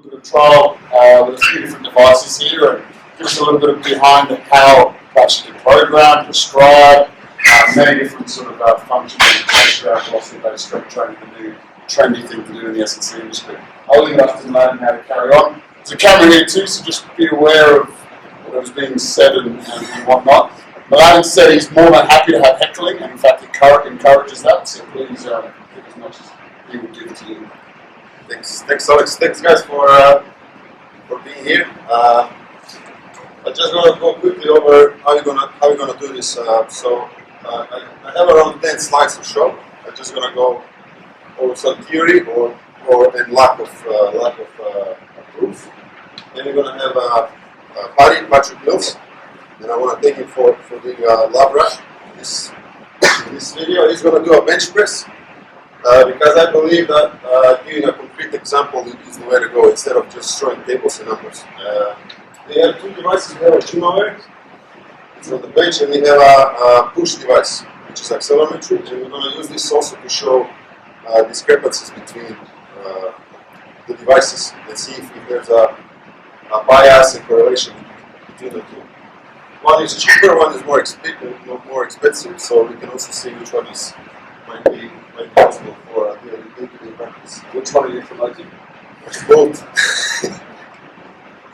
bit of trial with a few different devices here and give us a little bit of behind how to actually program, prescribe, many different sort of functions around velocity-based strength training, the new trendy thing to do in the S&C industry. I'll leave it up to Milan how to carry on. There's a camera here too, so just be aware of what was being said and whatnot. Milan said he's more than happy to have heckling, and in fact encourages that, so please give as much as he will give to you. Thanks, Alex. Thanks, guys, for being here. I'm just gonna go quickly over how we're gonna do this. I have around 10 slides to show. I'm just gonna go over some theory or lack of proof. Then we're gonna have Patrick Mills, and I want to thank him for doing a lab rush. This video, he's gonna do a bench press. Because I believe that giving a concrete example is the way to go instead of just showing tables and numbers. We have two devices. We have a gym over, it's on the bench, and we have a push device, which is accelerometry, and we're going to use this also to show discrepancies between the devices and see if there's a bias and correlation between the two. One is cheaper, one is more expensive, so we can also see which one is might be possible for day-to-day practice. Which one are you promoting? Both.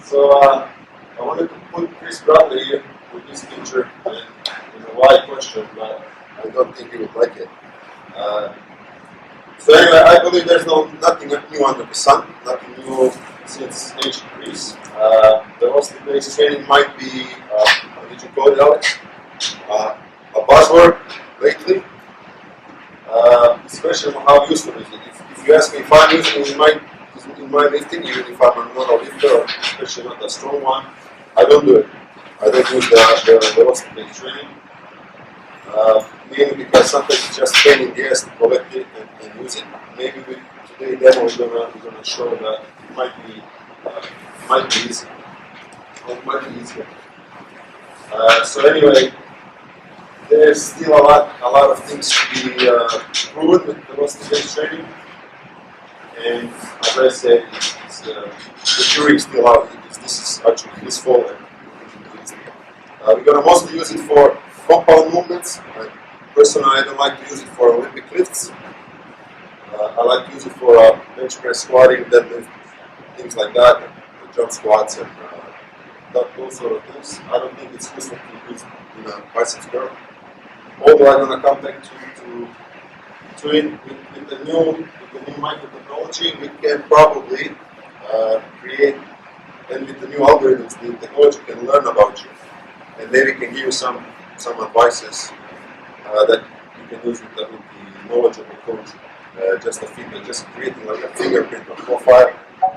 So I wanted to put Chris Bradley here with this picture and a why question, but I don't think he would like it. So anyway, I believe there's nothing new under the sun, nothing new since ancient Greece. The velocity-based training might be, how did you call it, Alex? A buzzword lately. Especially on how useful is it. If you ask me if I'm using it in my lifting, even if I'm not a lifter, or especially not a strong one, I don't do it. I don't use the velocity-based training. Mainly because sometimes it's just pain in the ass to collect it and use it. Maybe today demo we're gonna show that it might be easy. Or it might be easier. So anyway, there's still a lot of things to be proven with velocity-based training, and as I said, the jury is still out. This is actually useful, and we're going to mostly use it for compound movements. Personally, I don't like to use it for Olympic lifts. I like to use it for bench press, squatting, deadlift, things like that, and jump squats, and those sort of things. I don't think it's useful to use in a biceps curl. Although I'm going to come back to it with the new micro-technology, we can probably create, and with the new algorithms, the technology can learn about you, and maybe can give you some advices that you can use with the knowledgeable coach. Just a feedback, just creating like a fingerprint or profile,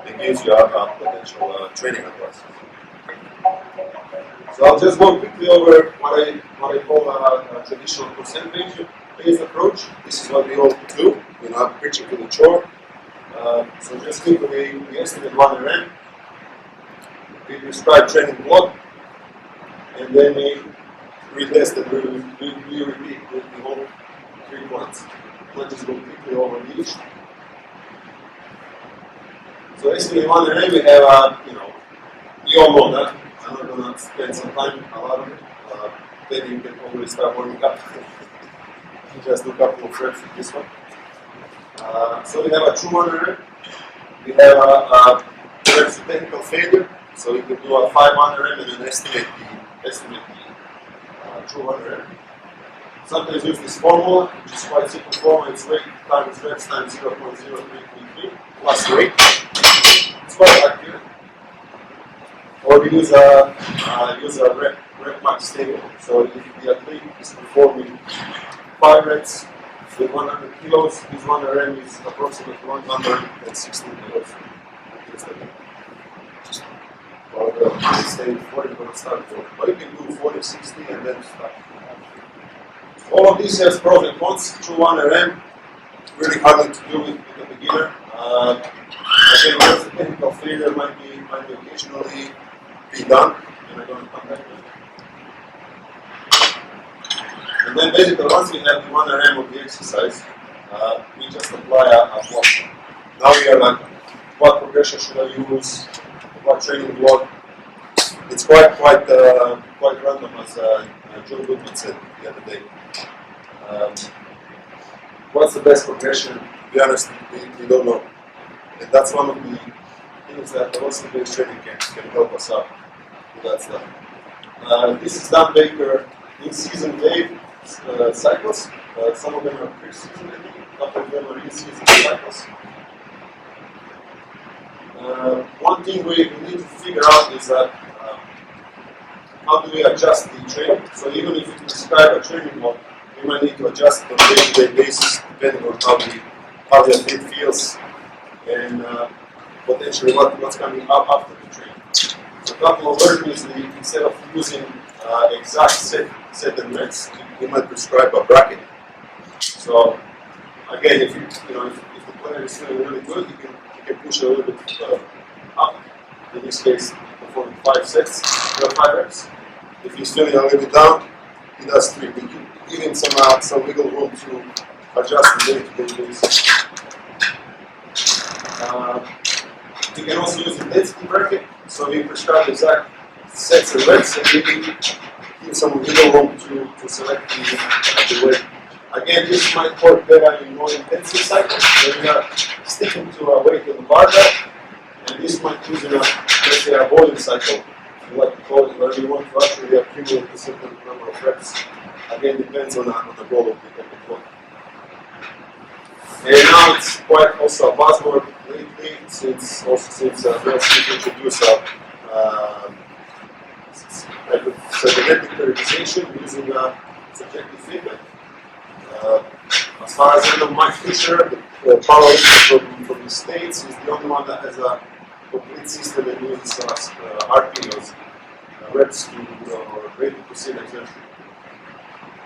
and gives you a potential training advice. So I'll just go quickly over what I call a traditional percentage-based approach. This is what we all do. We're not preaching to the chore. So just quickly, we estimate 1 RM. We prescribe training block, and then we retest and we repeat the whole 3 points. Let's just go quickly over each. So estimate 1 RM, we have you all know that. I'm not going to spend some time, a lot of it. Then you can always start warming up. Just do a couple of reps with this one. So we have a true 1 RM. We have a reps with technical failure. So you can do a 5 1 RM and then estimate the true 1 RM. Sometimes use this formula, which is quite simple formula. It's weight times reps times 0.0333 plus weight. It's quite accurate. Or we use a rep max table. So if the athlete is performing 5 reps with 100 kilos, his 1 RM is approximately 116 kilos. Or the stay 40, we're going to start 40. But you can do 40, 60, and then start. All of these has pros and cons. True 1 RM, really hard to do with a beginner. Again, the technical failure might be occasionally be done, and I'm going to come back to it. And then basically, once we have the 1 RM of the exercise, we just apply a block. Now we are like what progression should I use, what training block. It's quite random, as Joe Goodman said the other day. What's the best progression? To be honest, we don't know, and that's one of the things that the velocity-based training can help us out with that stuff. This is Dan Baker in-season wave cycles. Some of them are pre-season, I think. A couple of them are in-season cycles. One thing we need to figure out is that how do we adjust the training? So even if you prescribe a training block, we might need to adjust it on a day-to-day basis depending on how the athlete feels and potentially what's coming up after the training. So a couple of learnings, instead of using exact set and reps, you might prescribe a bracket. So again, if the player is feeling really good, you can push a little bit up. In this case, performing 5 sets, 5 reps. If he's feeling a little bit down, he does 3. We give him some wiggle room to adjust the day-to-day basis. You can also use the density bracket, so we prescribe exact sets and reps, and we give some wiggle room to select the weight. Again, this might work better in more intensive cycles, where we are sticking to a weight on the barbell, and this might use in let's say a volume cycle, we like to call it, where we want to actually accumulate a certain number of reps. Again, depends on the goal of the block. And now it's quite also a buzzword lately, since Bill Smith introduced cybernetic periodization using subjective feedback. As far as I know, Mike Fisher, the powerlifter from the States, is the only one that has a complete system that uses RPOs, reps to rated percent exertion.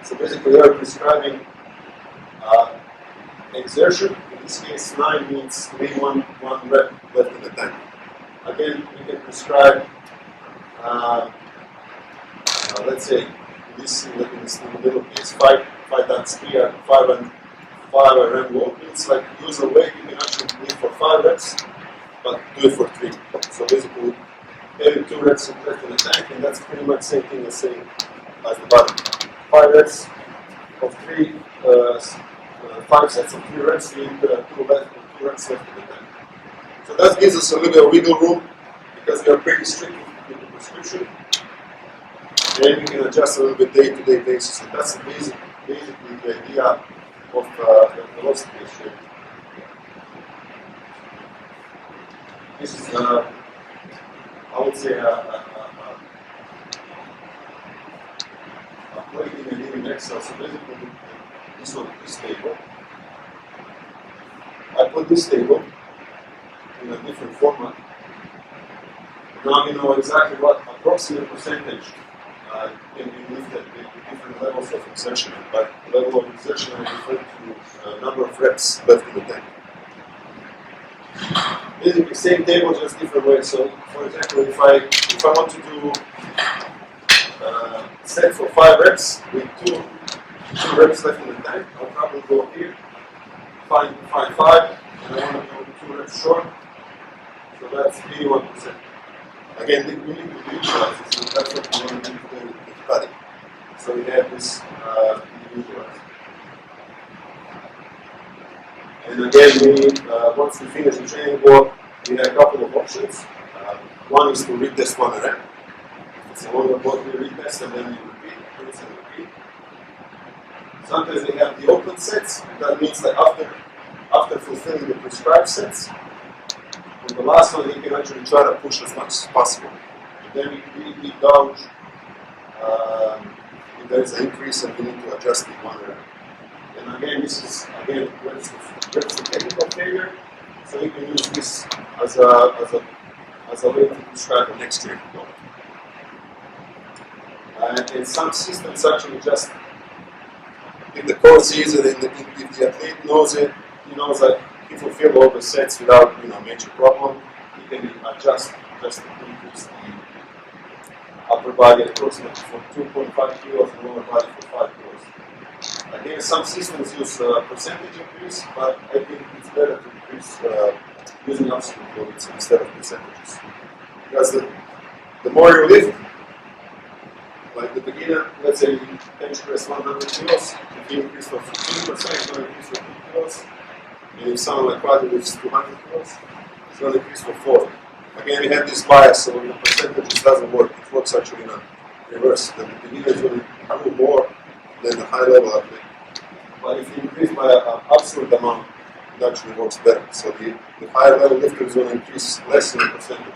So basically, we are prescribing exertion. In this case, 9 means maybe one rep left in the tank. Again, we can prescribe, let's say, in the middle case, 5 times 3 at 5 and 5 RM low. It's like use a weight you can actually do it for 5 reps, but do it for 3. So basically, every 2 reps left in the tank, and that's pretty much the same thing as saying as the bottom. 5 reps of 3, 5 sets of 3 reps, we need 2 reps left in the tank. So that gives us a little bit of wiggle room because we are pretty strict with the prescription. And we can adjust a little bit day-to-day basis, and that's basically the idea of the velocity-based training. This is, I would say, a plating and eating Excel. So basically, this one, this table. I put this table in a different format. Now we know exactly what approximate percentage can be lifted with different levels of exertion. By level of exertion, I refer to number of reps left in the tank. Basically, same table, just different ways. So, for example, if I want to do set for 5 reps with 2 reps left in the tank, I'll probably go here, find 5, and I want to do 2 reps short. So that's 81%. Again, we need to visualize this, so that's what we want to do with the study. So we have this visualized. And again, once we finish the training block, we have a couple of options. One is to retest one RM. It's a longer block we retest, and then you repeat, rinse and repeat. Sometimes they have the open sets. That means that after fulfilling the prescribed sets, on the last one, you can actually try to push as much as possible. And then we gauge if there is an increase, and we need to adjust the one rep. And again, this is where it's the technical failure. So you can use this as a way to describe the next training block. And some systems actually just, if the coach sees it, and if the athlete knows it, he knows that he fulfill all the sets without major problem. He can adjust just to increase the upper body approximately for 2.5 kilos and lower body for 5 kilos. Again, some systems use percentage increase, but I think it's better to increase using absolute loads instead of percentages. Because the more you lift, like the beginner, let's say you bench press 100 kilos, if you increase from 15%, it's going to increase from 2 kilos. And if someone like Quadri lifts 200 kilos, it's going to increase from 40. Again, we have this bias, so the percentages doesn't work. It works actually in a reverse. The beginner is going to do more than the high level athlete. But if you increase by an absolute amount, it actually works better. So the higher level lifter is going to increase less in percentage.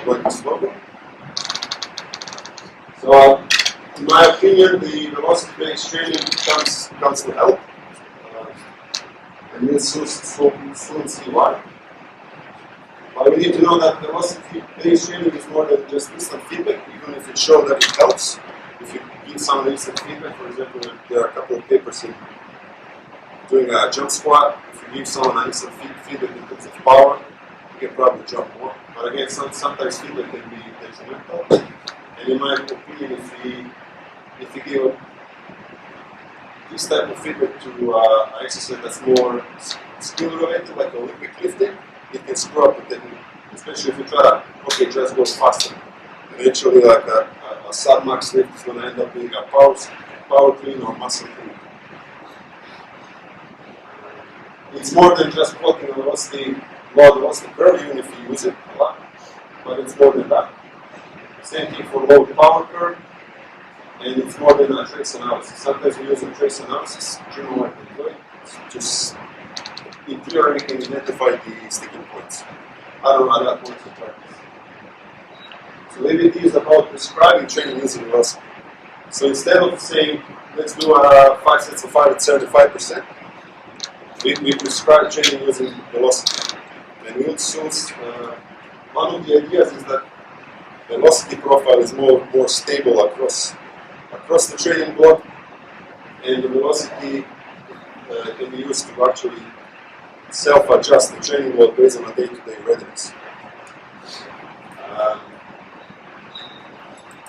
Going to slow. So, in my opinion, the velocity-based training comes to help. And we'll soon see why. But we need to know that velocity-based training is more than just instant feedback, even if it shows that it helps. If you give someone instant feedback, for example, there are a couple of papers in doing a jump squat. If you give someone an instant feedback in terms of power, you can probably jump more. But again, sometimes feedback can be detrimental. And in my opinion, if you give this type of feedback to an exercise that's more skill related, like Olympic lifting, it can screw up the technique. Especially if you try to, okay, just go faster. Eventually, like a sub-max lift is going to end up being a power clean or muscle clean. It's more than just plotting a velocity curve, even if you use it a lot. But it's more than that. Same thing for low power curve, and it's more than a trace analysis. Sometimes we use a trace analysis, general like we do it, just in theory we can identify the sticking points. I don't know how that works in practice. So ABT is about prescribing training using velocity. So instead of saying, let's do 5 sets of 5 at 75%, we prescribe training using velocity. And we'll choose, one of the ideas is that velocity profile is more stable across the training block, and the velocity can be used to actually self-adjust the training block based on a day-to-day readiness. A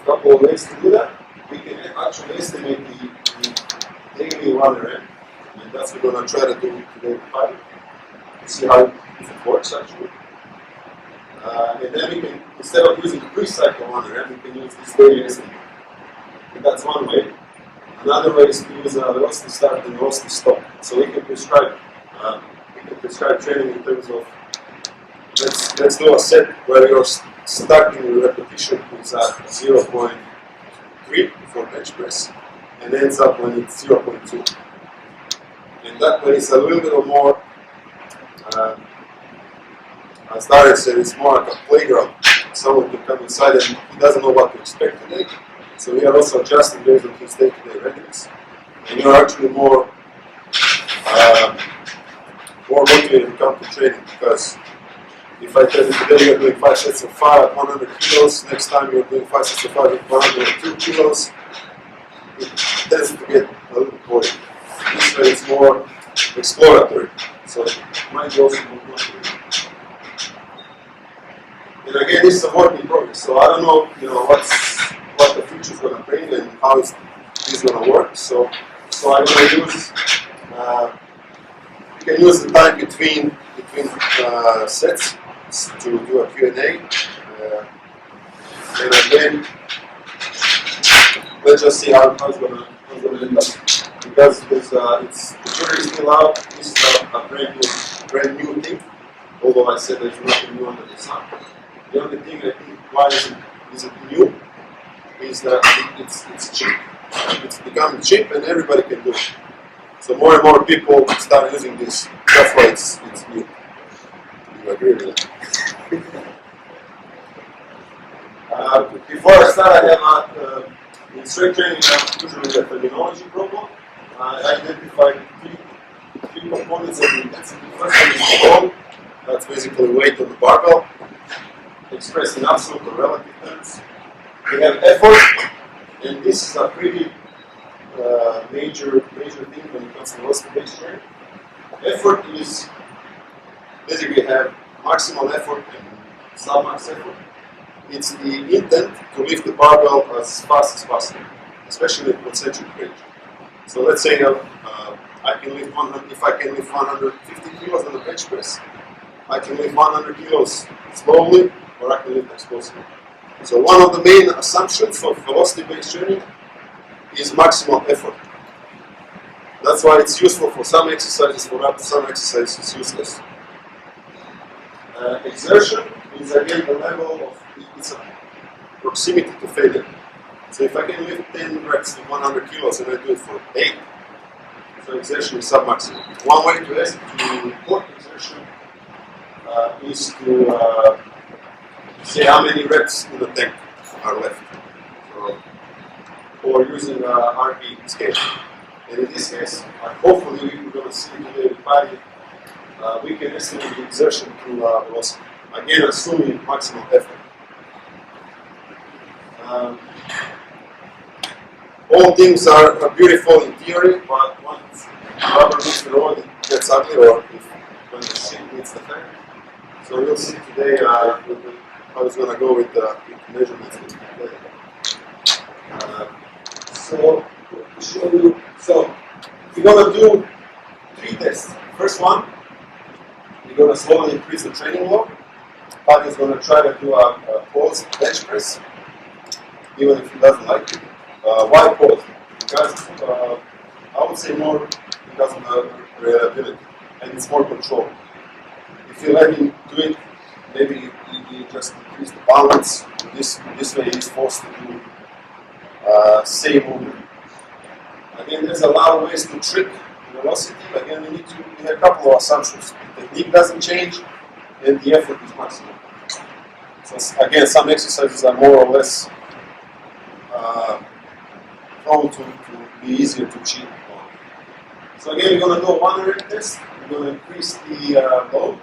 couple of ways to do that. We can actually estimate the daily runner end, and that's what we're going to try to do today with pilot to see how if it works actually. And then we can, instead of using pre-cycle runner end, we can use this daily estimate. And that's one way. Another way is to use a velocity start and velocity stop. So we can prescribe training in terms of let's do a set where you're starting the repetition is at 0.3 for bench press and ends up when it's 0.2. And that way it's a little bit more, as Dario said, it's more like a playground. Someone can come inside and he doesn't know what to expect today. So we are also adjusting based on his day-to-day readiness. And you're actually more motivated to come to training, because if I tell you today you're doing 5 sets of 5 at 100 kilos, next time you're doing 5 sets of 5 at 102 kilos, it tends to get a little boring. This way it's more exploratory, so it might be also more motivating. And again, this is a work in progress, so I don't know, what the future is going to bring and how this is going to work. So I'm going to use. You can use the time between sets to do a Q&A. And again, let's just see how it's going to end up. Because the jury is still out. This is a brand new thing. Although I said there's nothing new under the sun. The only thing I think why is it new is that it's cheap. It's becoming cheap and everybody can do it. So more and more people start using this. That's why it's new. You agree with that? Before I start, I have in strength training, I have usually a terminology problem. I identified three components of the intensity. First one is load. That's basically weight on the barbell, expressed in absolute or relative terms. We have effort, and this is a pretty major thing when it comes to velocity-based training. Effort is basically have maximal effort and sub-max effort. It's the intent to lift the barbell as fast as possible, especially in concentric range. So let's say you have I can lift 100. If I can lift 150 kilos on the bench press, I can lift 100 kilos slowly, or I can lift explosively. So one of the main assumptions of velocity-based training is maximum effort. That's why it's useful for some exercises, for some exercises it's useless. Exertion is again the level of its proximity to failure. So if I can lift 10 reps with 100 kilos and I do it for 8, so exertion is sub-maximum. One way to report exertion is to say how many reps in the tank are left. So, or using RP scale. And in this case, hopefully we're going to see today with Paddy, we can estimate the exertion through velocity. Again, assuming maximum effort. All things are beautiful in theory, but once rubber meets the road, it gets ugly, or when the shit meets the fan. So we'll see today how it's going to go with the measurements. So to show you, so we're going to do 3 tests. First one, we're going to slowly increase the training load. Paddy is going to try to do a pause bench press, even if he doesn't like it. Why pause? Because I would say more because of the reliability, and it's more control. If you let him do it, maybe you just increase the balance. This way he's forced to do same movement. Again, there's a lot of ways to trick velocity. Again, we have a couple of assumptions. The technique doesn't change, and the effort is maximum. So again, some exercises are more or less prone to be easier to cheat on. So again, we're going to do a 1 rep test. We're going to increase the load,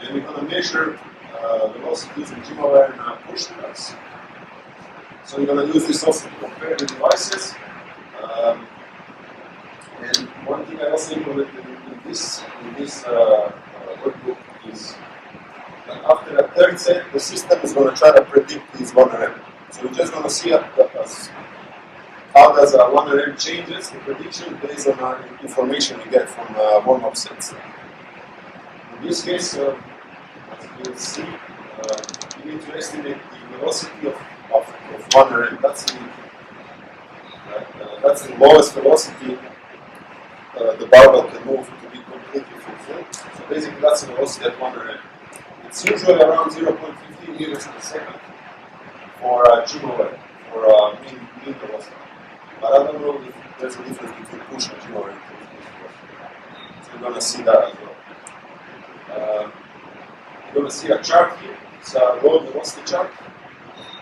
and we're going to measure velocity using gym aware and push reps. So we're going to use this also to compare the devices. And one thing I also implemented in this workbook is that after a third set, the system is going to try to predict this 1 rep. So we're just going to see how does a 1 rep changes the prediction based on information we get from warm-up sets. In this case, as you will see, you need to estimate the velocity of 1 rep. That's the lowest velocity the barbell can move to be completely fulfilled. So basically that's the velocity at 1 rep. It's usually around 0.15 meters per second for gym aware, for mean velocity. But I don't know if there's a difference between push and gym aware. So you're going to see that as well. You're going to see a chart here. It's a load velocity chart.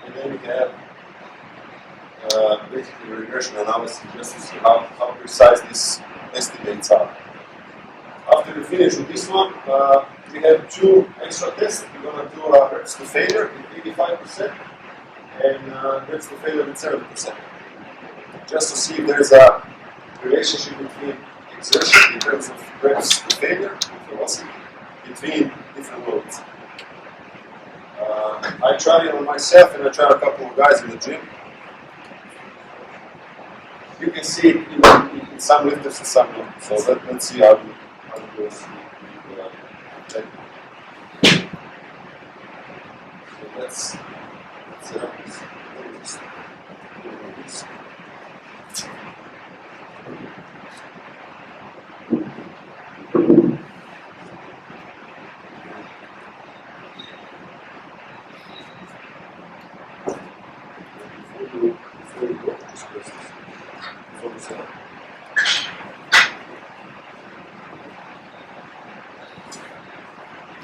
And then we have basically regression analysis just to see how precise these estimates are. After we finish with this one, we have 2 extra tests. We're going to do reps to failure with 85% and reps to failure with 70%. Just to see if there's a relationship between exertion in terms of reps to failure and velocity between different loads. I tried it on myself and I tried a couple of guys in the gym. You can see it in some lifters and some not. So let's see how it goes. So let's set up this.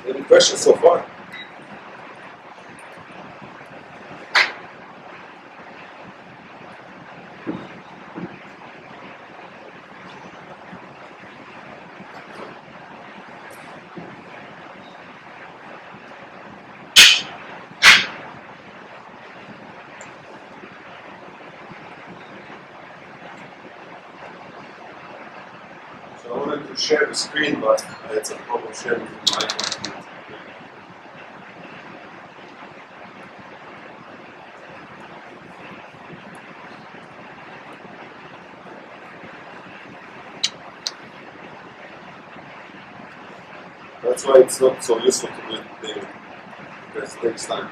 Any questions so far? So I wanted to share the screen, but I had some problem sharing with my computer. That's why it's not so useful to do it daily, because it takes time.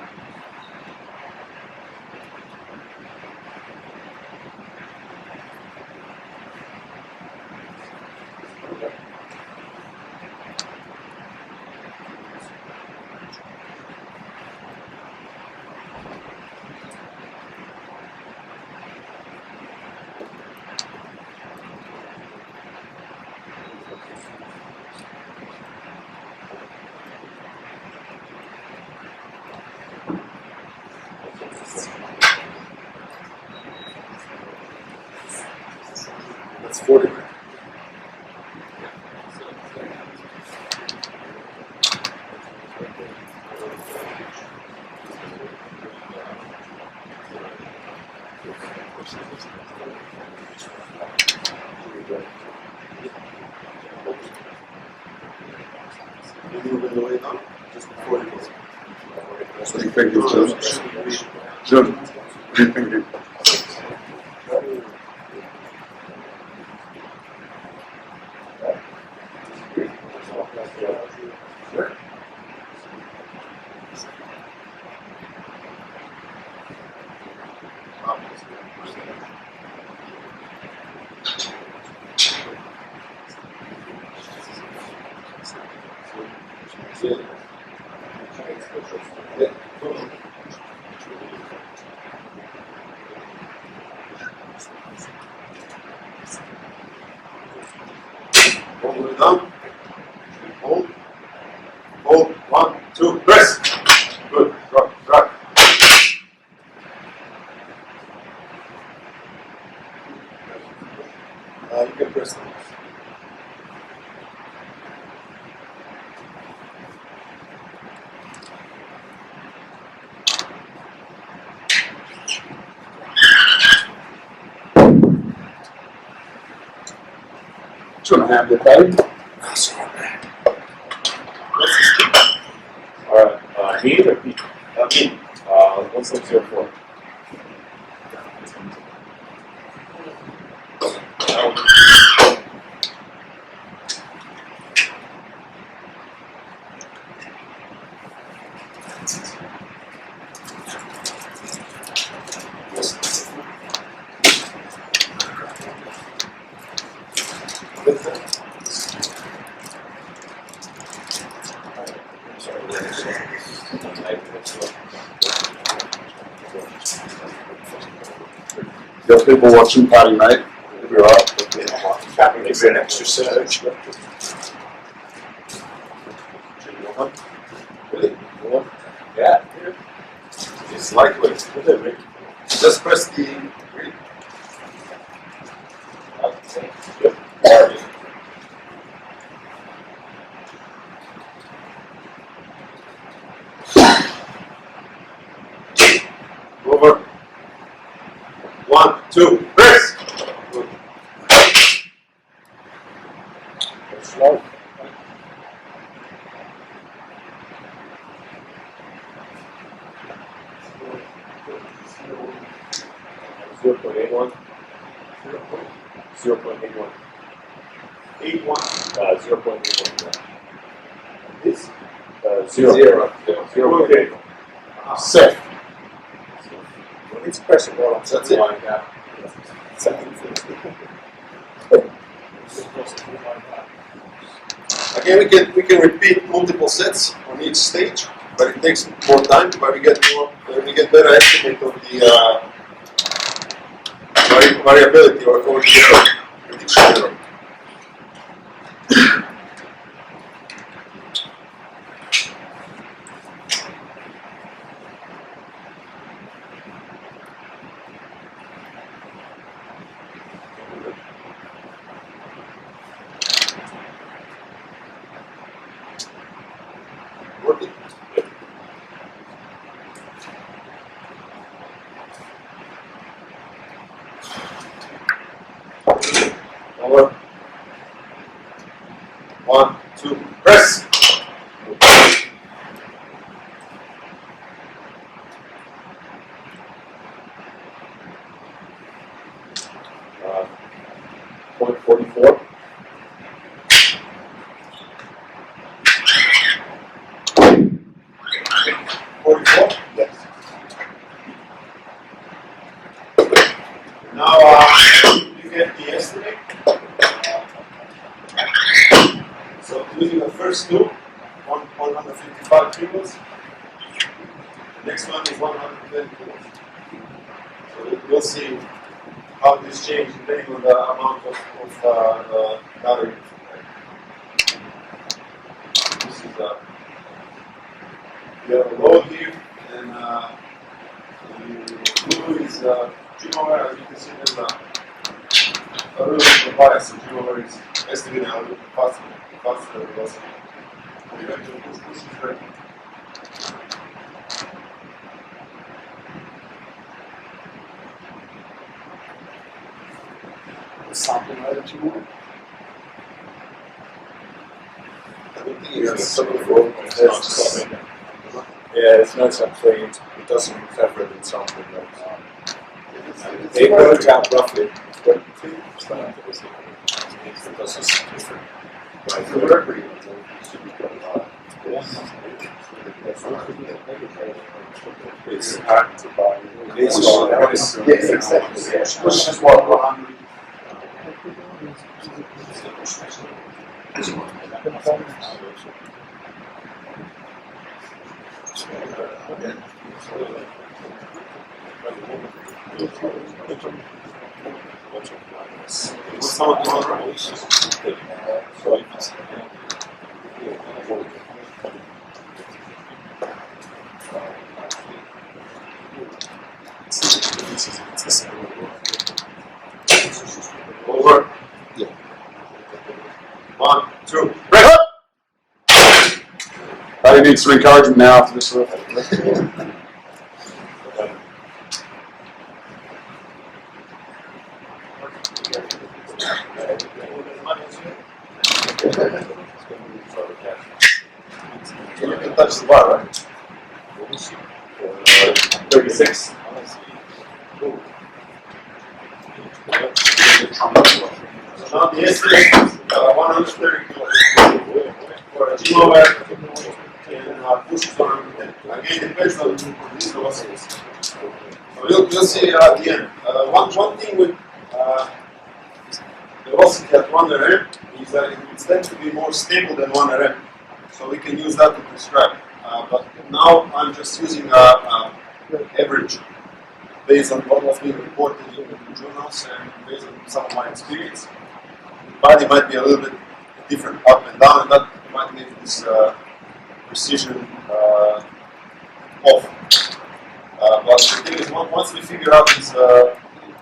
That's 40. Maybe you will lay down just before you go. What do you think of Jim? Jim, what do you think? All the way down. Hold. Hold. 1, 2, press. Good. Drop. Drop. You can press them. Two and a half, buddy. Alright, me or Pete? Me. 1604. Got people watching party, mate. If you're up. Maybe an extra set. Really? Yeah. It's lightweight. Just press the green. Over. 1, 2, press. Good. Slow. Zero point 81. 0.81. 81. 0.81. This? Zero. Okay. Set. It's pressure ball. That's it. Yeah. Again, we can repeat multiple sets on each stage, but it takes more time. But we get better estimate of the variability or the error in each error. Working. Over. 1, 2, press. 0.44. Now you get the estimate. So using the first two, 155 kilos. The next one is 120 kilos. So we'll see how this changes depending on the amount of battery. This is we have a load here, and the blue is G-mower. As you can see, there's a little bit of bias. So G-mower is estimating a little bit faster velocity. We're going to push is ready. Something like that you want. I don't think it has something wrong. Yeah, it's not something, it doesn't cover in something like they worked out roughly 23%. Because it's different. Right, for everybody, it's hard to buy. Yes, exactly. Which is what 100. Over. Yeah. 1, 2. Break up! He needs some encouragement now after this. You can touch the bar, right? 36. So now the estimate is 130 kilos for a G-mower and pushes 110. Again, it depends on these velocities. So you'll see at the end. One thing with the velocity at 1 RM is that it's tends to be more stable than 1 RM. So we can use that to prescribe. But now I'm just using average based on what was being reported in the journals and based on some of my experience. The body might be a little bit different up and down, and that might make this precision off. But the thing is, once we figure out this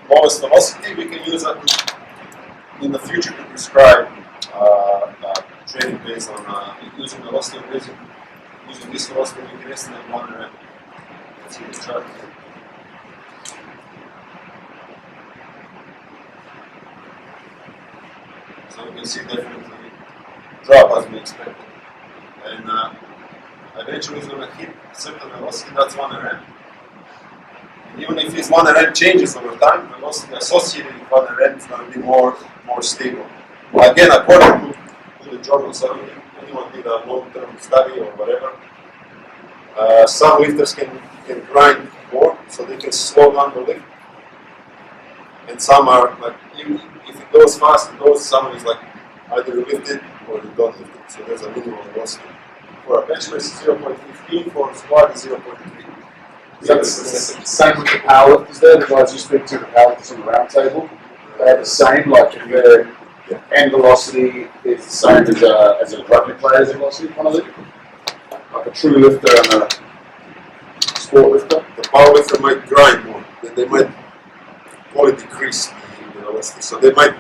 lowest velocity, we can use that in the future to prescribe training based on using velocity and using this velocity, we can estimate 1 RM. Let's see this chart. So we can see definitely drop as we expected. And eventually it's going to hit certain velocity, that's 1 RM. And even if this 1 RM changes over time, the velocity associated with 1 RM is going to be more stable. Again, according to the journal, so anyone did a long-term study or whatever, some lifters can grind more, so they can slow down the lift. And some are like, even if it goes fast, some is like either you lift it or you don't lift it. So there's a minimum velocity. For a bench press, 0.15, for a squat is 0.3. That's the same with the powerlifters there. The guys you speak to, the powerlifters on the round table, they're the same. Like if their end velocity is the same as a rugby player's velocity, kind of like a true lifter and a sport lifter. The power lifter might grind more. They might probably decrease the velocity. So they might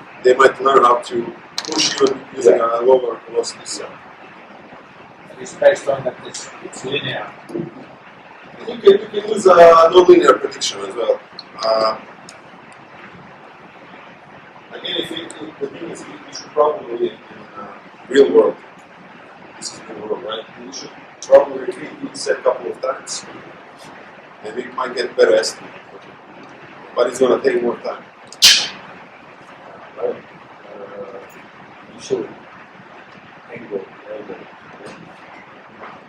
learn how to push you using a lower velocity. So It's based on that it's linear. you can use a non-linear prediction as well. Again, the thing is, you should probably in real world. This is real world, right? You should probably repeat each set a couple of times. Maybe you might get better estimate. But it's going to take more time. Right? Initial angle.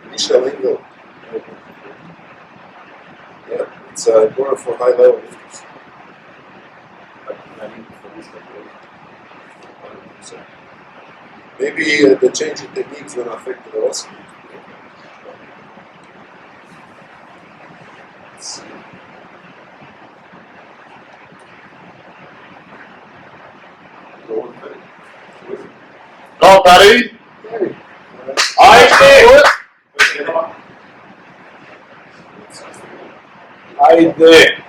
Initial angle. Yeah, it's important for high level lifters. 100%. Maybe the change in techniques will affect the velocity. Let's see. Go on, Paddy. Go, Paddy. I there.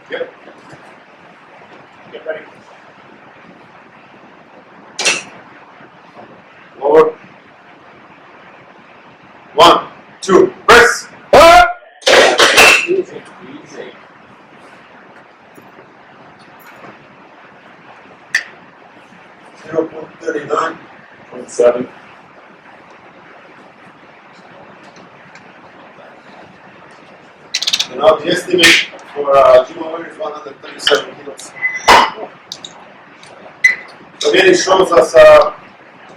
Yep. Get ready. Lower. 1, 2, press. Easy, easy. 0.39. 0.7. And now the estimate for Jim over is 137 kilos. Again, it shows us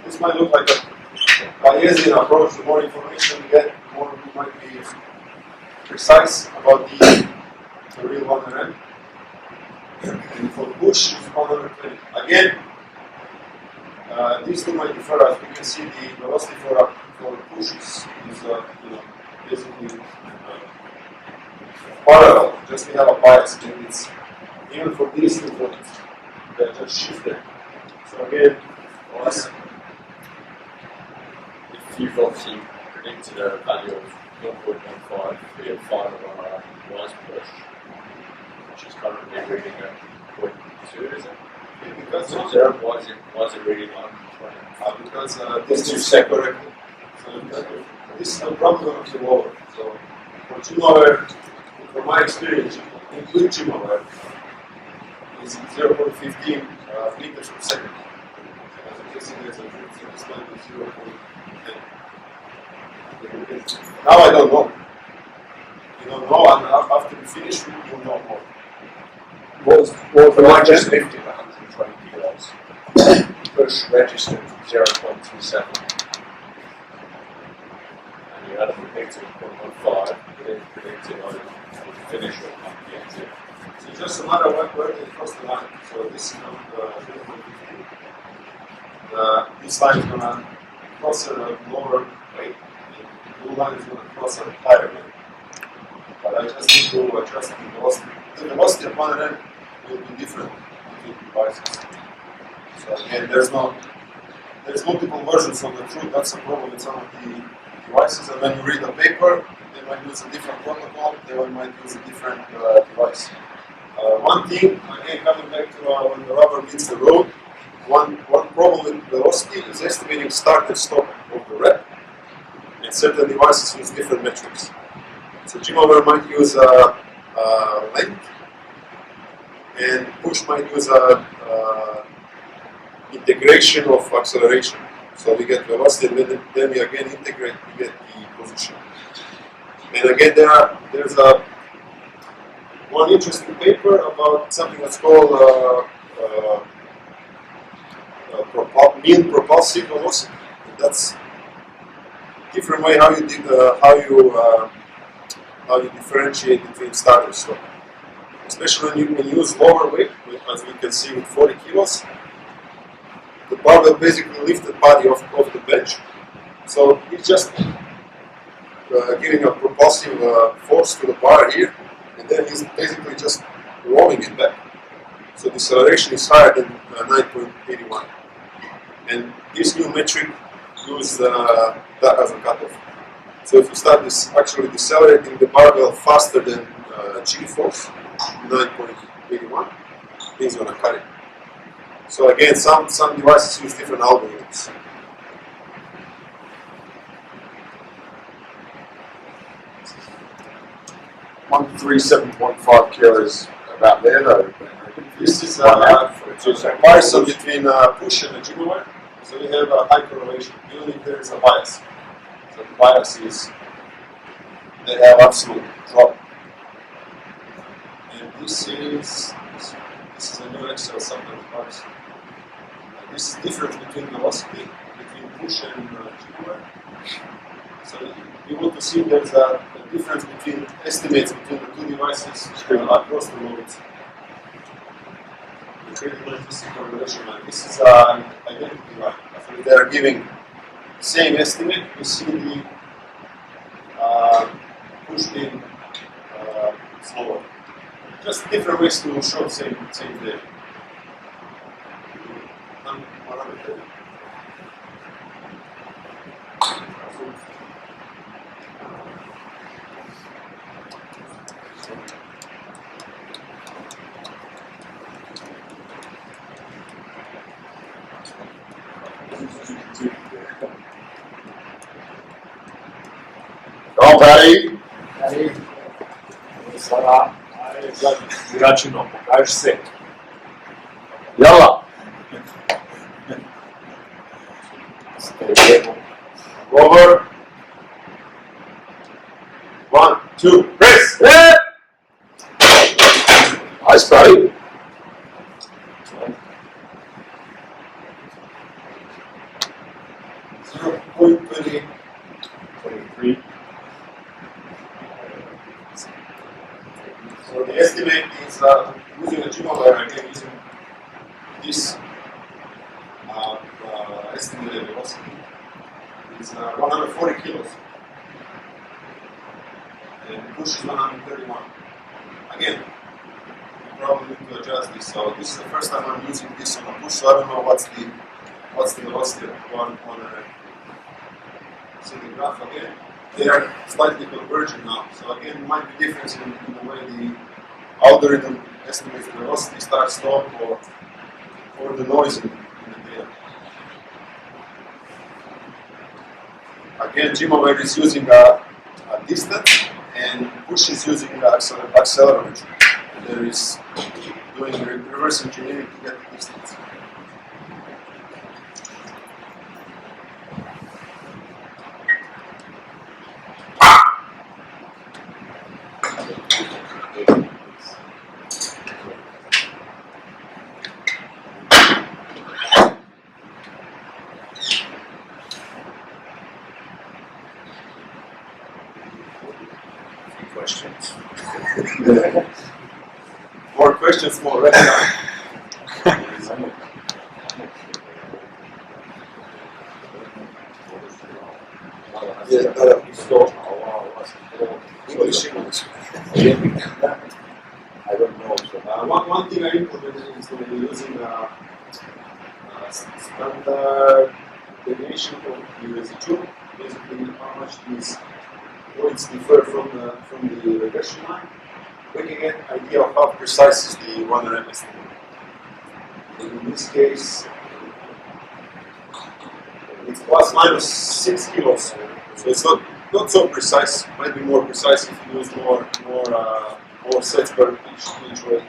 this might look like a Bayesian approach. The more information we get, the more we might be precise about the real 100. And for push, it's 120. Again, these two might differ. As we can see, the velocity for push is basically parallel. Just we have a bias. And it's even for these two points, they're just shifted. So again, If you've obviously predicted a value of 0.15 for your final wise push, which is currently reading at 0.2, is it? because So why is it reading 120? because these two separate. So this is the problem of the lower. So for Jim from my experience, include Jim is 0.15 meters per second. As you can see, there's a difference of 0.10. Now I don't know. You don't know, and after we finish, we will know more. What was If I just lifted 120 kilos, push registered 0.27, and you had a predicted 0.15, but then predicted I would finish at 1.2. So it's just a matter of where they cross the line. So this is not 0.15. This line is going to cross at a lower rate. The blue line is going to cross at a higher rate. But I just need to adjust the velocity. The velocity of one end will be different between devices. So again, there's multiple versions of the truth. That's the problem with some of the devices. And when you read the paper, they might use a different protocol. They might use a different device. One thing, again, coming back to when the rubber meets the road, one problem with velocity is estimating start and stop of the rep. And certain devices use different metrics. So Jim might use length, and push might use integration of acceleration. So we get velocity, and then we again integrate, we get the position. And again, there's one interesting paper about something that's called mean propulsive velocity. And that's a different way how you differentiate between start and stop. Especially when you use lower weight, as we can see with 40 kilos, the barbell basically lifts the body off the bench. So it's just giving a propulsive force to the bar here, and then he's basically just rolling it back. So the acceleration is higher than 9.81. And this new metric uses that as a cutoff. So if you start actually decelerating the barbell faster than G force, 9.81, he's going to cut it. So again, some devices use different algorithms. One 37.5 kilos about there though. This is a comparison between push and a jiggle wire. So we have a high correlation, even if there is a bias. So the bias is they have absolute drop. And this is a new Excel sample bias. This is the difference between velocity between push and jiggle wire. So you want to see there's a difference between estimates between the two devices across the loads. critical intrinsic correlation line. This is an identity line. So they are giving the same estimate. You see the pushed in slower. Just different ways to show same data. 130. Go on, Paddy. Aí, será? Gratidão, покажешь все. Yalla. Over. 1, 2, press! Yeah. Nice, Paddy. Point 20. 23. So the estimate is using a Jimmer again, using this estimated velocity is 140 kilos. And push is 131. Again, we probably need to adjust this. So this is the first time I'm using this on a push, so I don't know what's the velocity of one on a see the graph again. They are slightly converging now. So again, it might be difference in the way the algorithm estimates the velocity, start, stop, or the noise in the data. Again, Jimmer is using a distance, and push is using the accelerometer. And there is doing reverse engineering to get the distance. Questions? More questions, more red line. English. I don't know. So One thing I implemented is when we're using standard deviation of the residual, basically how much these points differ from the regression line. We can get an idea of how precise is the 1RM estimate. In this case, it's plus minus 6 kilos, so it's not so precise. Might be more precise if you use more sets per each way.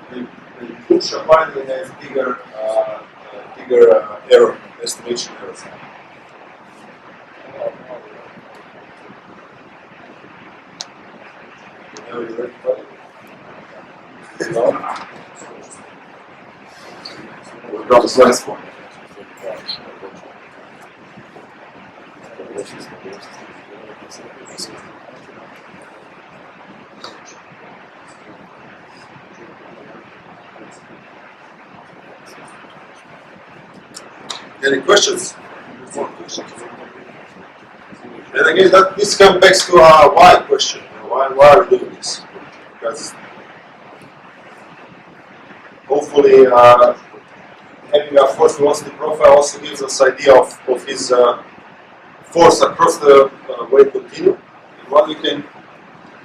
The push apparently has bigger error, estimation errors. We've got this last one. Any questions? And again, this comes back to a why question. Why are we doing this? Because hopefully having a force velocity profile also gives us idea of his force across the weight continuum and what we can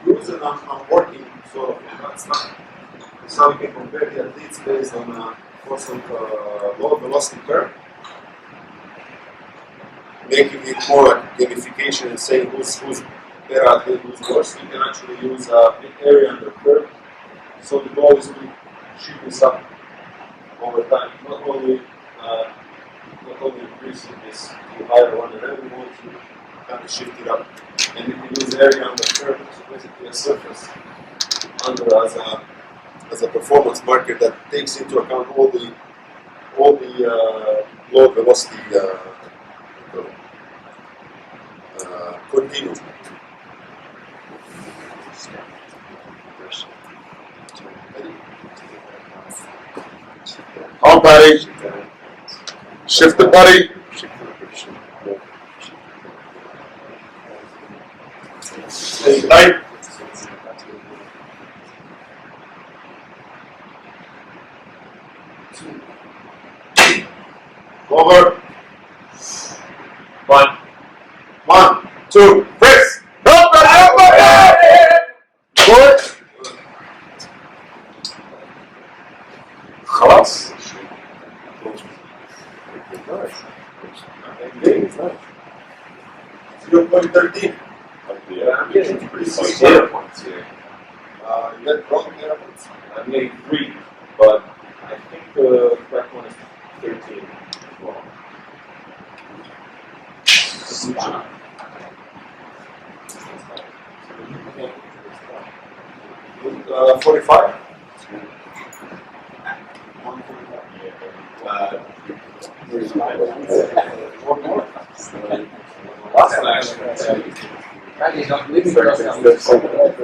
use, and I'm working sort of on that stuff. So we can compare the athletes based on force of low velocity curve, making it more like gamification and saying who's better athlete, who's worse. We can actually use area under curve. So the goal is to shift this up over time, not only increasing this to higher one, and then we want to kind of shift it up. And we can use area under curve, so basically a surface under as a performance marker that takes into account all the low velocity continuum. On Paddy. Shift the Paddy. Right. Over. 1, 2, press. Up, Paddy. Good. خلاص. 0.13. I'm getting pretty sweet Zero. data points here. You get wrong data points. I'm getting 3, but I think the correct one is 13. Well, 45. Paddy's not living with us now. It's something like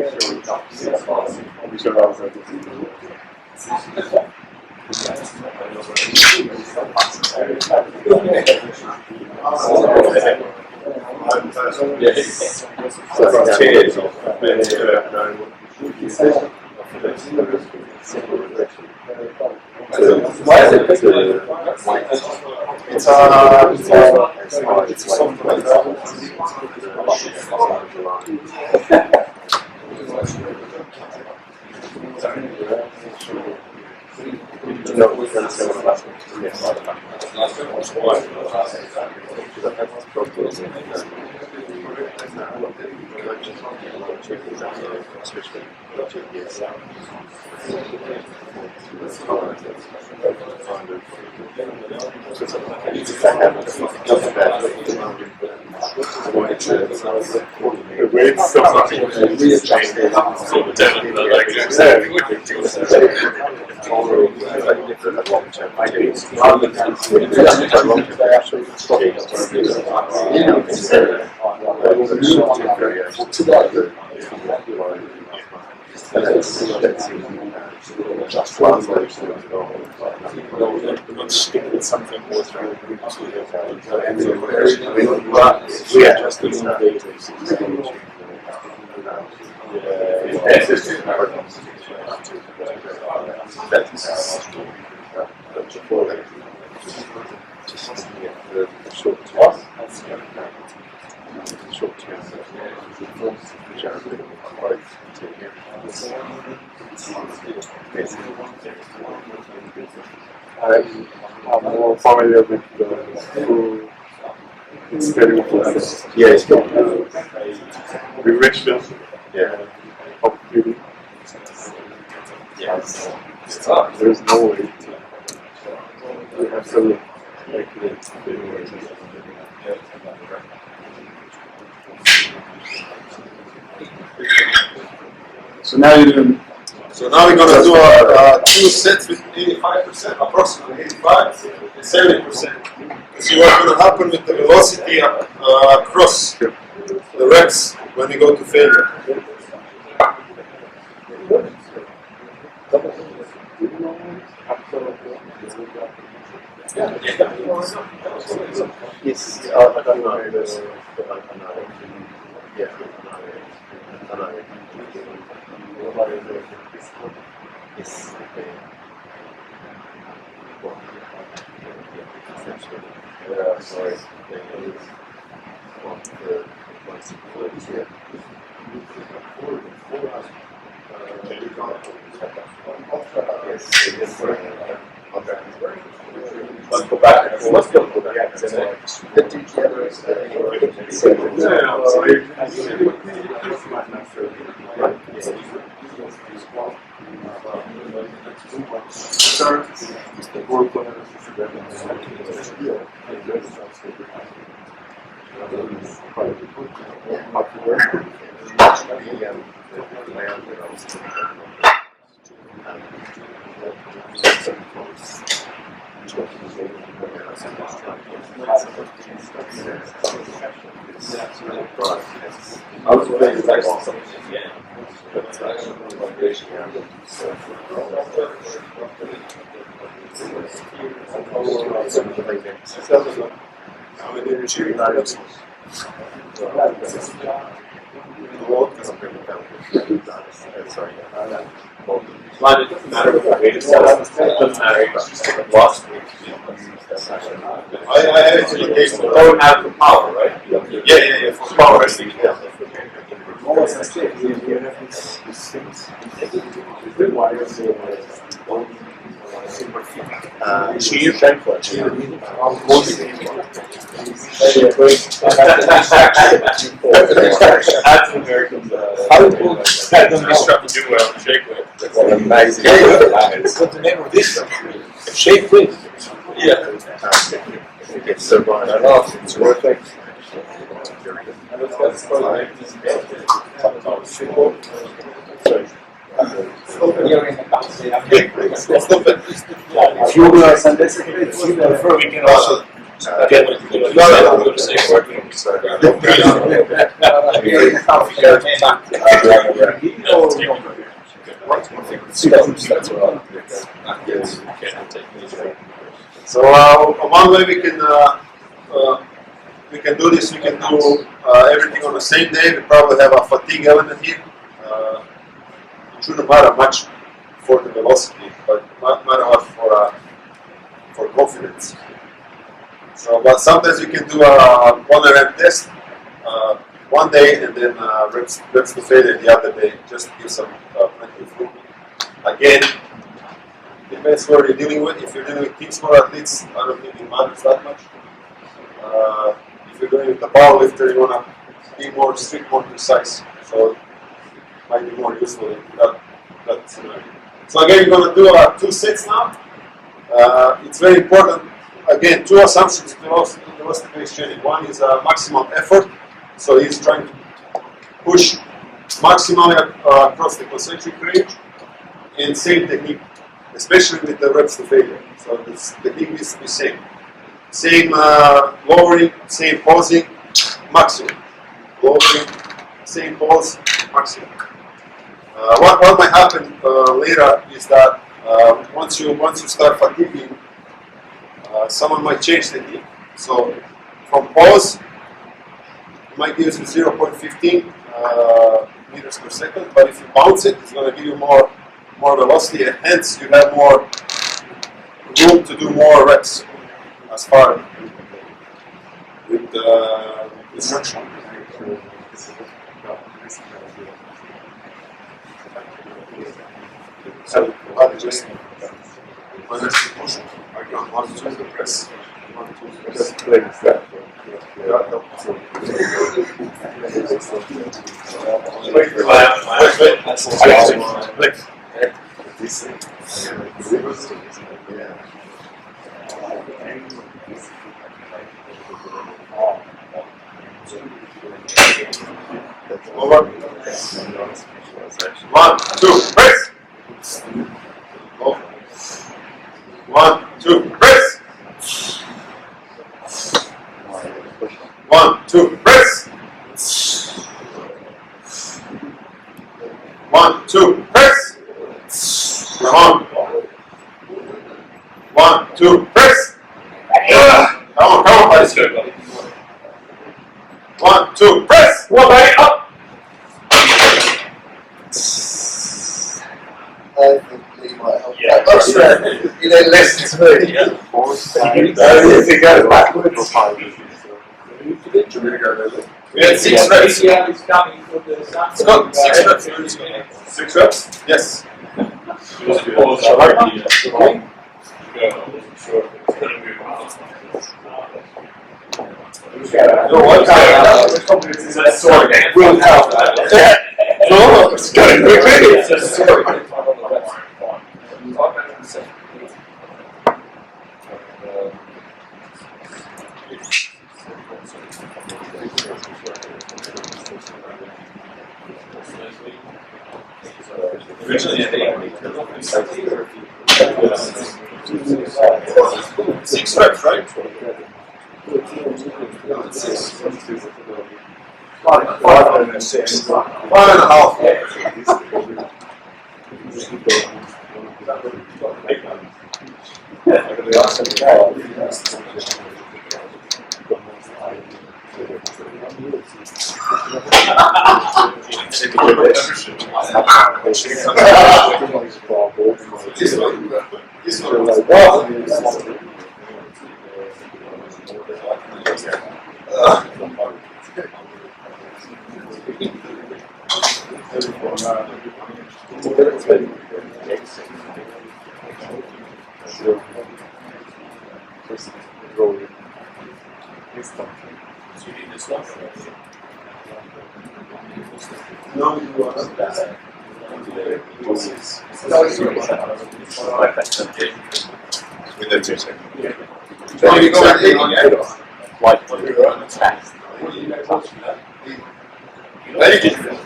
The weight's still not readjusted. So definitely like you not stick with something more I'm more familiar with the full experience. Yes. The richness of beauty. Yes. There's no way to. You have to look like it. So now you're doing. So now we're gonna do 2 sets with 85%, approximately 85, 70%. See what's gonna happen with the velocity across the reps when we go to failure. Yes. Yes. Sorry. Let's go back. Let's go back. I was playing the next one. Sorry. It doesn't matter what the weight is set up. It doesn't matter. It's just a lost weight. I have it in the case. Don't have the power, right? Yeah. For power, I think. Yeah. Cheer. That's American. How cool is that? Do well, shake with. Amazing. What's the name of this? Shake with. Yeah. It's so fun. I love it. It's worth it. If you will send this, if you prefer, we can also get So one way we can do this. We can do everything on the same day. We probably have a fatigue element here. It shouldn't matter much for the velocity, but matter what for confidence. So, but sometimes you can do a 1 RM test one day and then reps to failure the other day, just to give some plenty of room. Again, depends what you're dealing with. If you're dealing with team sport athletes, I don't think it matters that much. If you're dealing with the powerlifter, you want to be more strict, more precise. So it might be more useful in that scenario. So again, you're going to do 2 sets now. It's very important. Again, 2 assumptions in velocity-based training. One is maximum effort. So he's trying to push maximally across the concentric range, and same technique, especially with the reps to failure. So this technique needs to be same. Same lowering, same pausing, maximum. Lowering, same pause, maximum. What might happen later is that once you start fatiguing, someone might change technique. So from pause, you might give you 0.15 meters per second, but if you bounce it, it's going to give you more velocity, and hence you have more room to do more reps as far with instruction. So body just push. I can't want to the press. Just playing that. Over. 1, 2, press. 1, 2, press. 1, 2, press. 1, 2, press. Come on. 1, 2, press. Come on, buddy. 1, 2, press. Come on, buddy. Up. I think he might help. Yeah. You know, less to me. It goes backwards. We had 6 reps. It's coming for the sun. Scott, 6 reps. 6 reps? Yes. Will help. No, it's going quickly. It's a story. Originally, 6 reps, right? 5 and 6. 1.5. No, you are not. Within 2 seconds. Oh, you go back in.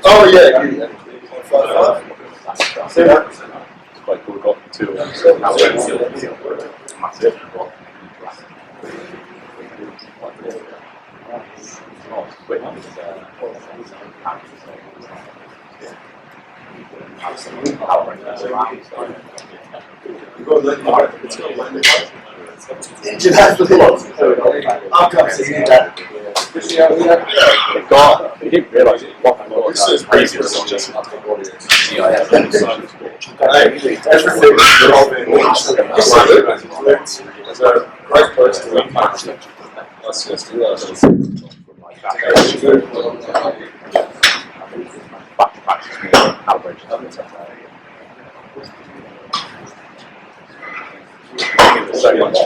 Oh, yeah. Quite cool, got two. Engine has the lot. I'll come see you that. They didn't realise it. This is crazy. This is just It's a great place to learn passion. That's just So much.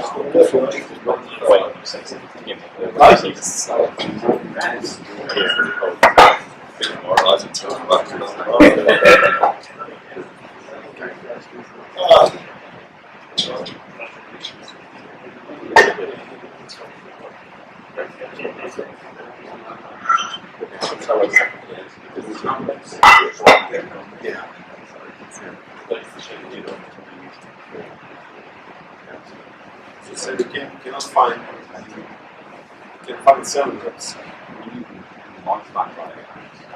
So you cannot find cylinders.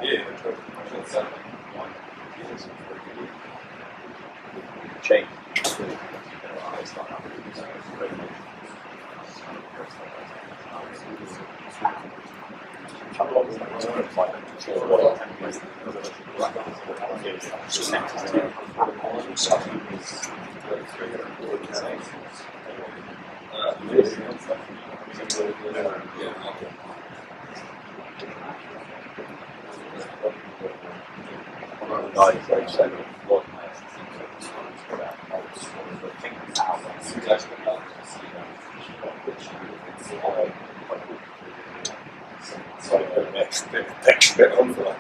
Yeah. Change. Next bit on for that.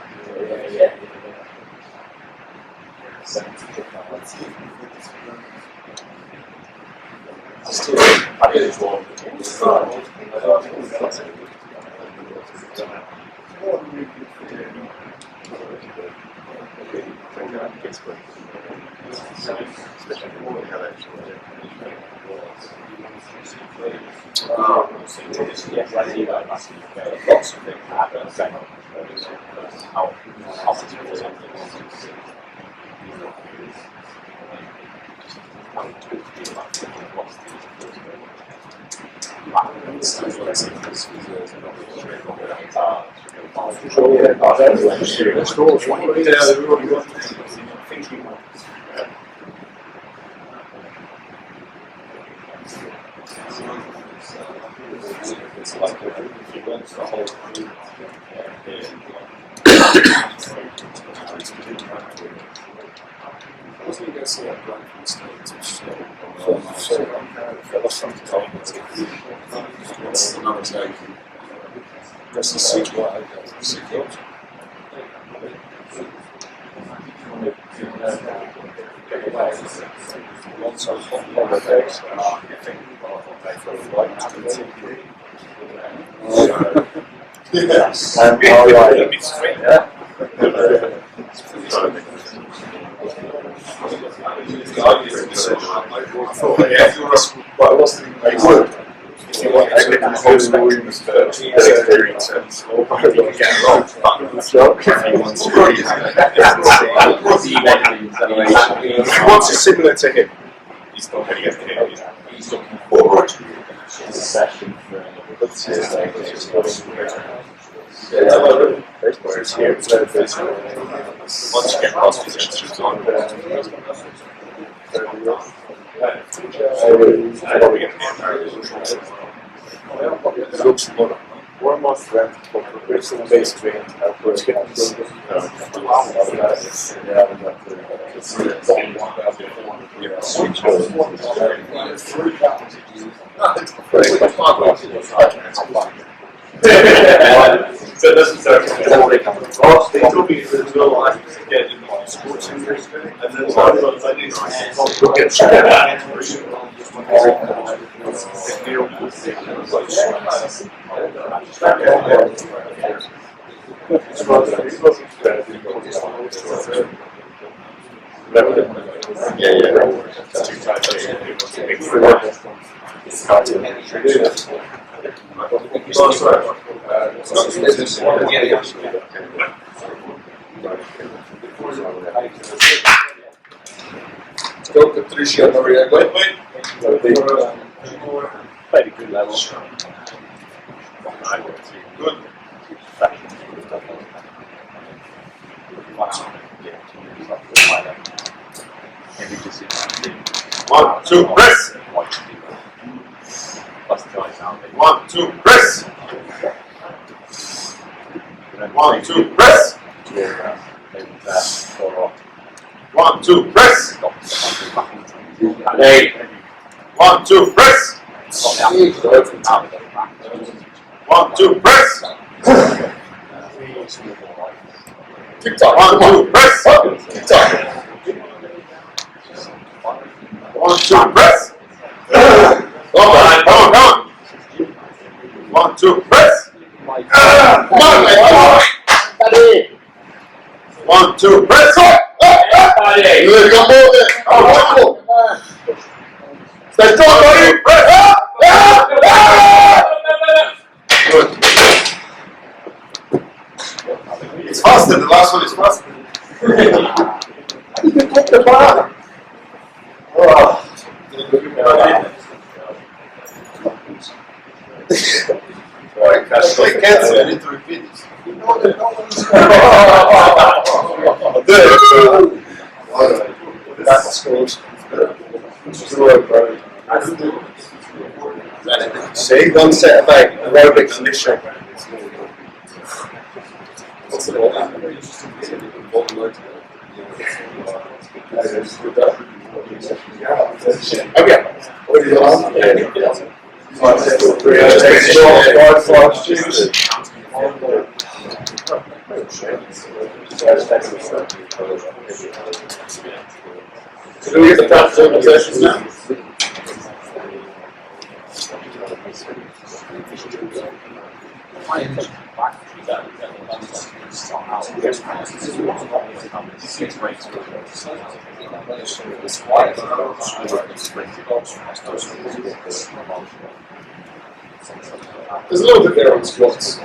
That's another take. That's the sequel. Lots of hot effects. Yes. I thought, yeah, if you were quite lost in the wood. if you want to look at the whole spectrum of experience, you can get a lot of fun. If you want to really have what's similar to him? He's not going to get to him. He's looking forward to a session for whereas here it's once you get past positions on one more threat for progression-based training. So this is they told me there's no life to get in the sports industry, and then some of those I didn't Go Patricia Maria. Wait. Very good level. Good. One, two, press. 1, 2, press. 1, 2, press. 1, 2, press. 1, 2, press. 1, 2, press. Tick tock. 1, 2, press. Tick tock. 1, 2, press. Come on. 1, 2, press. Come on, man. 1, 2, press. Good, come on there. Stay strong, buddy. Press. Good. It's faster. The last one is faster. You can take the bar. That's like cancer. I need to repeat this. That's cool. See, one set of 8 aerobic condition. What's the ball? Okay. What are you on? Do we get the practical possessions now? There's a little bit there on squats.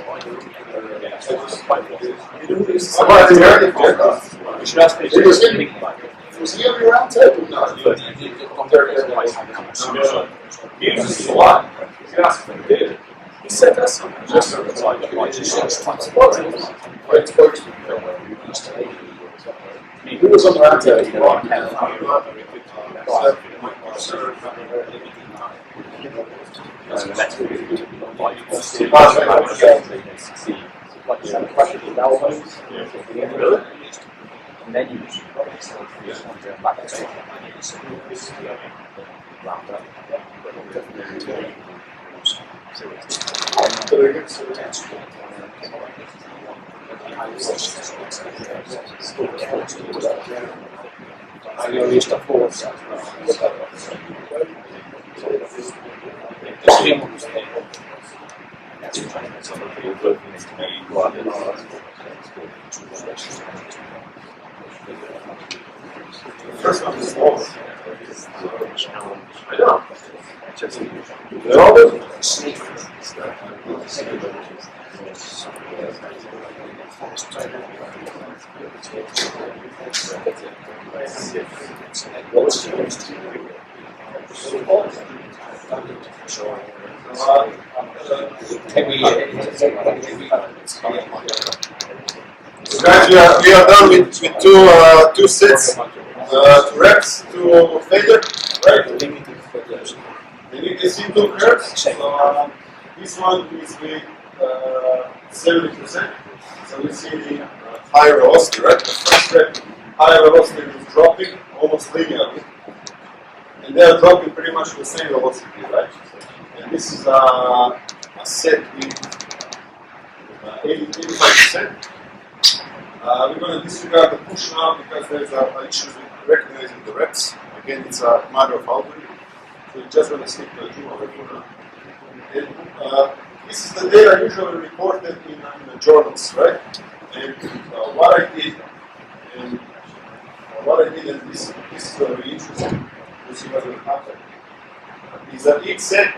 You should ask me. Was he on your round table? No. He's a lot. He said that's just who was on the round table? And then you just back to First one is small. I know. So guys, we are done with two sets, two reps, two failure, right? And you can see two curves. So this one is with 70%. So we see the higher velocity, right? The first rep, higher velocity is dropping almost linearly. And they are dropping pretty much the same velocity, right? And this is a set with 85%. We're going to disregard the push now because there's an issue with recognizing the reps. Again, it's a matter of algorithm. So we're just going to stick to the 2 over 4 now. And this is the data usually reported in the journals, right? And what I did, and this is going to be interesting to see what will happen, is that each set,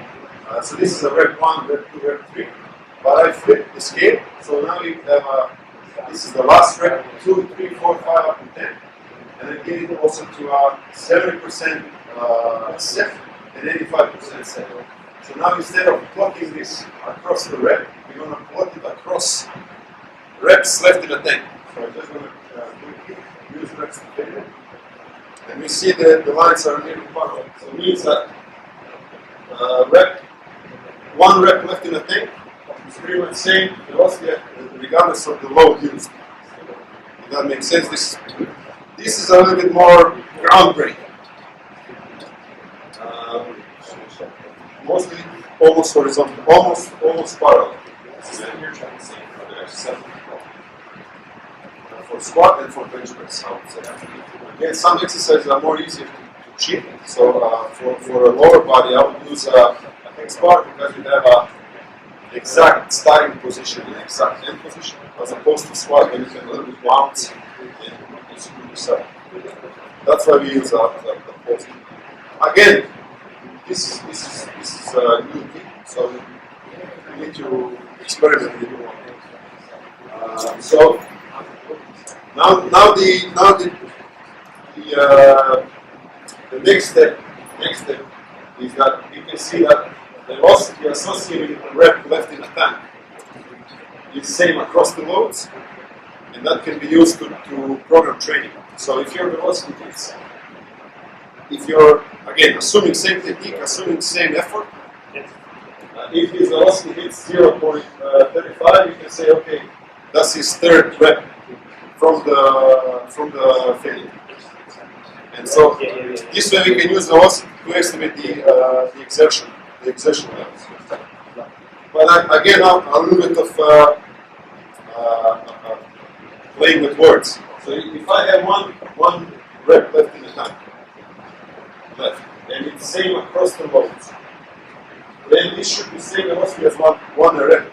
so this is a rep 1, rep 2, rep 3, but I flipped the scale, so now you have this is the last rep, 2, 3, 4, 5, up to 10, and I give it also to a 70% set and 85% set. So now instead of plotting this across the rep, we're going to plot it across reps left in the tank. So I'm just going to use reps to failure. And we see that the lines are nearly parallel. So it means that one rep left in the tank is pretty much same velocity regardless of the load used. If that makes sense, this is a little bit more groundbreaking. Mostly almost horizontal, almost parallel. For squat and for bench press, I would say. Again, some exercises are more easy to cheat. So for a lower body, I would use a X bar because you have a exact starting position and exact end position, as opposed to squat when you can a little bit bounce and screw yourself. That's why we use the post. Again, this is a new thing, so you need to experiment with it. So now the next step is that you can see that the velocity associated with the rep left in the tank is the same across the loads, and that can be used to program training. So if your velocity is, if you're, again, assuming same technique, assuming same effort, if his velocity hits 0.35, you can say, okay, that's his third rep from the failure. And so this way we can use velocity to estimate the exertion levels. But again, a little bit of playing with words. So if I have one rep left in the tank, and it's same across the loads, then this should be same velocity as one rep.